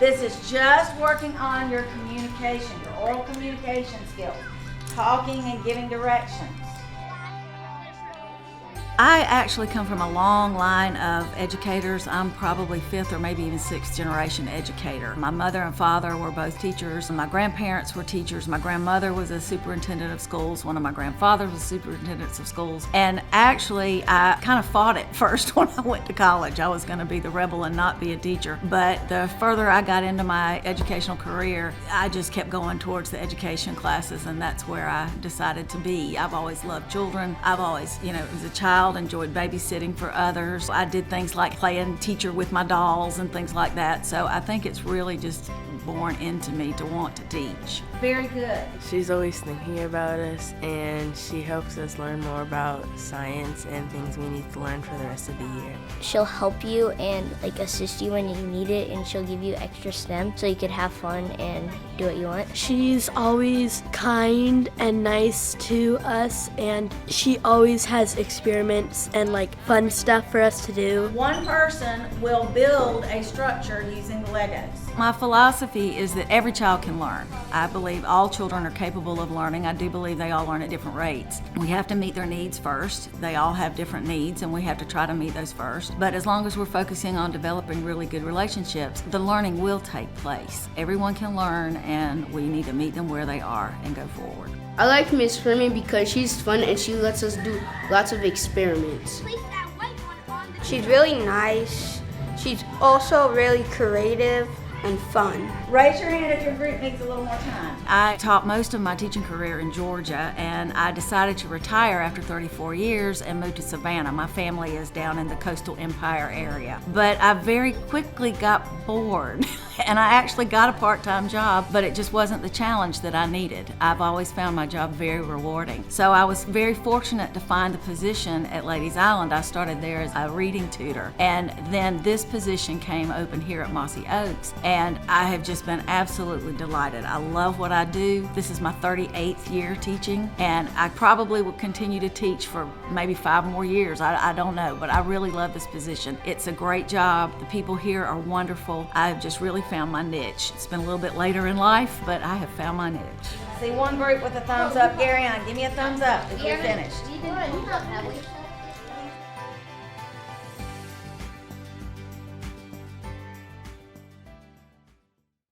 This is just working on your communication, your oral communication skills, talking and giving directions. I actually come from a long line of educators. I'm probably fifth or maybe even sixth generation educator. My mother and father were both teachers. My grandparents were teachers. My grandmother was a superintendent of schools. One of my grandfathers was superintendents of schools. And actually, I kind of fought it first when I went to college. I was going to be the rebel and not be a teacher. But the further I got into my educational career, I just kept going towards the education classes, and that's where I decided to be. I've always loved children. I've always, as a child, enjoyed babysitting for others. I did things like playing teacher with my dolls and things like that. So I think it's really just born into me to want to teach. Very good. She's always thinking about us, and she helps us learn more about science and things we need to learn for the rest of the year. She'll help you and assist you when you need it, and she'll give you extra STEM so you could have fun and do what you want. She's always kind and nice to us, and she always has experiments and fun stuff for us to do. One person will build a structure using the Legos. My philosophy is that every child can learn. I believe all children are capable of learning. I do believe they all learn at different rates. We have to meet their needs first. They all have different needs, and we have to try to meet those first. But as long as we're focusing on developing really good relationships, the learning will take place. Everyone can learn, and we need to meet them where they are and go forward. I like Miss Freeman because she's fun and she lets us do lots of experiments. She's really nice. She's also really creative and fun. Raise your hand if your group needs a little more time. I taught most of my teaching career in Georgia, and I decided to retire after 34 years and move to Savannah. My family is down in the coastal Empire area. But I very quickly got bored, and I actually got a part-time job, but it just wasn't the challenge that I needed. I've always found my job very rewarding. So I was very fortunate to find the position at Ladies Island. I started there as a reading tutor, and then this position came open here at Mossy Oaks, and I have just been absolutely delighted. I love what I do. This is my 38th year teaching, and I probably will continue to teach for maybe 5 more years. I don't know, but I really love this position. It's a great job. The people here are wonderful. I've just really found my niche. It's been a little bit later in life, but I have found my niche. See one group with a thumbs up. Gary, give me a thumbs up if you're finished.